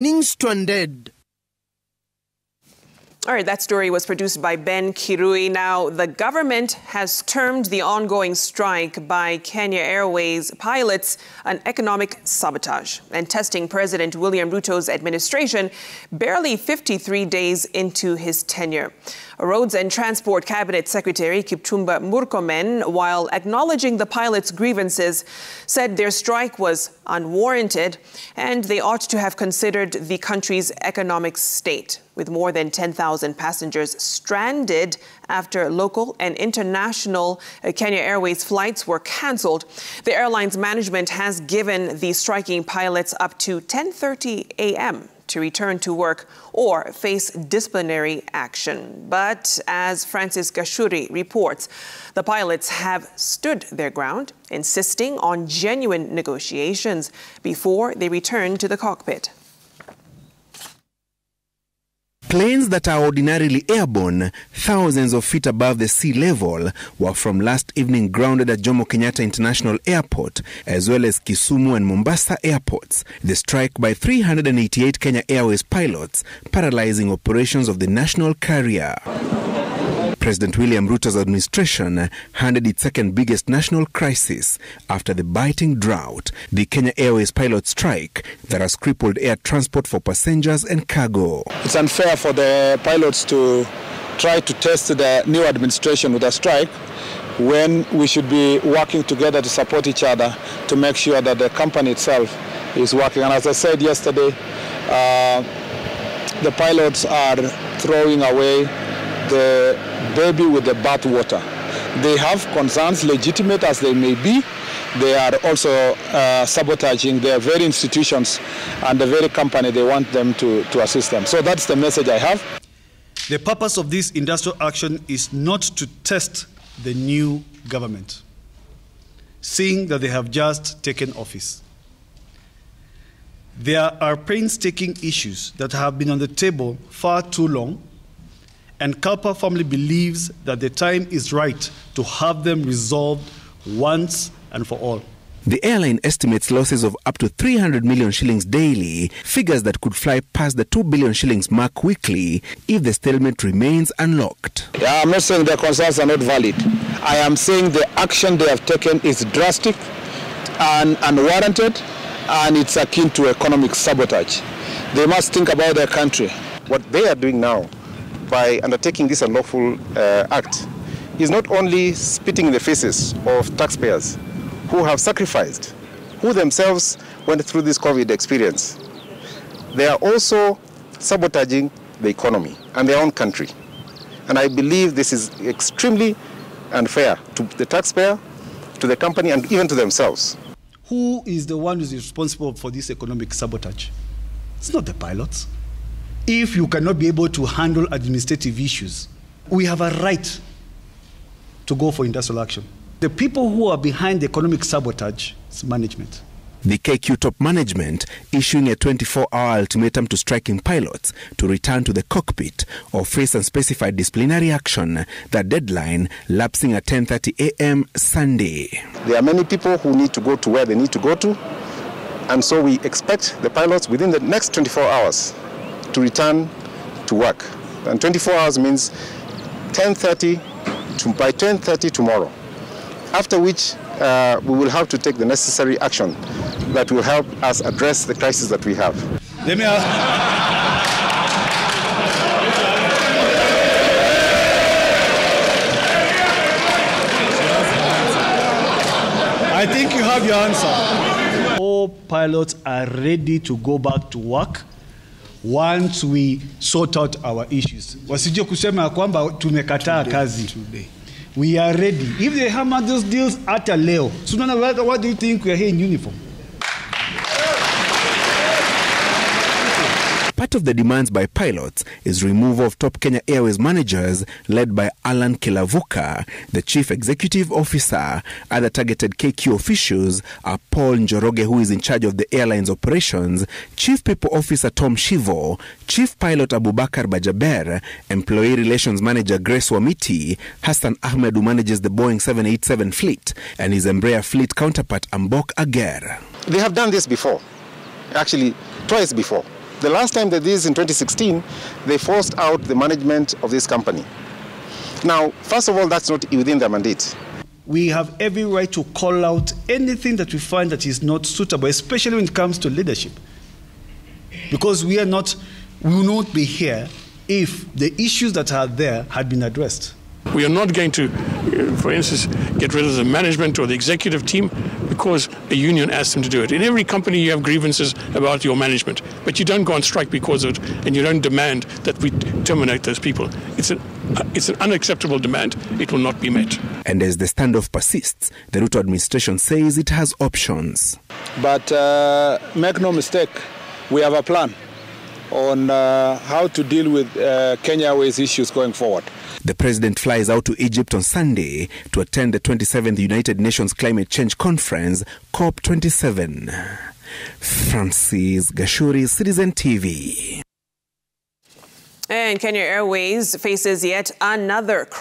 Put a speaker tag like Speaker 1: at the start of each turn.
Speaker 1: Stranded.
Speaker 2: All right, that story was produced by Ben Kirui. Now, the government has termed the ongoing strike by Kenya Airways pilots an economic sabotage and testing President William Ruto's administration barely 53 days into his tenure. Roads and Transport Cabinet Secretary Kipchumba Murkomen, while acknowledging the pilots' grievances, said their strike was unwarranted and they ought to have considered the country's economic state, with more than 10,000 passengers stranded after local and international Kenya Airways flights were cancelled. The airline's management has given the striking pilots up to 10:30 a.m. to return to work or face disciplinary action. But as Francis Gachuri reports, the pilots have stood their ground, insisting on genuine negotiations before they return to the cockpit.
Speaker 3: Planes that are ordinarily airborne, thousands of feet above the sea level, were from last evening grounded at Jomo Kenyatta International Airport, as well as Kisumu and Mombasa airports. The strike by 388 Kenya Airways pilots, paralyzing operations of the national carrier. President William Ruto's administration handled its second biggest national crisis after the biting drought, the Kenya Airways pilot strike that has crippled air transport for passengers and cargo.
Speaker 4: It's unfair for the pilots to try to test the new administration with a strike when we should be working together to support each other to make sure that the company itself is working. And as I said yesterday, the pilots are throwing away the baby with the bathwater. They have concerns, legitimate as they may be. They are also sabotaging their very institutions and the very company they want them to assist them. So that's the message I have.
Speaker 5: The purpose of this industrial action is not to test the new government, seeing that they have just taken office. There are painstaking issues that have been on the table far too long, and Kalpa family believes that the time is right to have them resolved once and for all.
Speaker 3: The airline estimates losses of up to 300 million shillings daily, figures that could fly past the 2 billion shillings mark weekly if the stalemate remains unlocked.
Speaker 4: Yeah, I'm not saying their concerns are not valid. I am saying the action they have taken is drastic and unwarranted, and it's akin to economic sabotage. They must think about their country.
Speaker 6: What they are doing now, by undertaking this unlawful act, is not only spitting in the faces of taxpayers who have sacrificed, who themselves went through this COVID experience. They are also sabotaging the economy and their own country. And I believe this is extremely unfair to the taxpayer, to the company, and even to themselves.
Speaker 5: Who is the one who is responsible for this economic sabotage? It's not the pilots. If you cannot be able to handle administrative issues, we have a right to go for industrial action. The people who are behind the economic sabotage is management.
Speaker 3: The KQ top management issuing a 24-hour ultimatum to striking pilots to return to the cockpit or face unspecified disciplinary action, the deadline lapsing at 10:30 a.m. Sunday.
Speaker 6: There are many people who need to go to where they need to go to, and so we expect the pilots within the next 24 hours to return to work. And 24 hours means 10:30 by 10:30 tomorrow, after which we will have to take the necessary action that will help us address the crisis that we have.
Speaker 5: Let me ask. I think you have your answer. All pilots are ready to go back to work once we sort out our issues. Wasije kusema kwamba tumekataa kazi. We are ready. If they hammer those deals at a leo, so what do you think we are here in uniform?
Speaker 3: Part of the demands by pilots is removal of top Kenya Airways managers led by Alan Kilavuka, the chief executive officer. Other targeted KQ officials are Paul Njoroge, who is in charge of the airline's operations, Chief People Officer Tom Shivo, Chief Pilot Abubakar Bajaber, Employee Relations Manager Grace Wamiti, Hassan Ahmed, who manages the Boeing 787 fleet, and his Embraer fleet counterpart Ambok Ager.
Speaker 6: They have done this before, actually twice before. The last time they did this in 2016, they forced out the management of this company. Now, first of all, that's not within their mandate.
Speaker 5: We have every right to call out anything that we find that is not suitable, especially when it comes to leadership. Because we will not be here if the issues that are there had been addressed.
Speaker 1: We are not going to, for instance, get rid of the management or the executive team because a union asked them to do it. In every company you have grievances about your management, but you don't go on strike because of it, and you don't demand that we terminate those people. It's an unacceptable demand. It will not be met.
Speaker 3: And as the standoff persists, the Ruto administration says it has options.
Speaker 4: But make no mistake, we have a plan on how to deal with Kenya Airways issues going forward.
Speaker 3: The president flies out to Egypt on Sunday to attend the 27th United Nations Climate Change Conference, COP27. Francis Gachuri, Citizen TV.
Speaker 2: And Kenya Airways faces yet another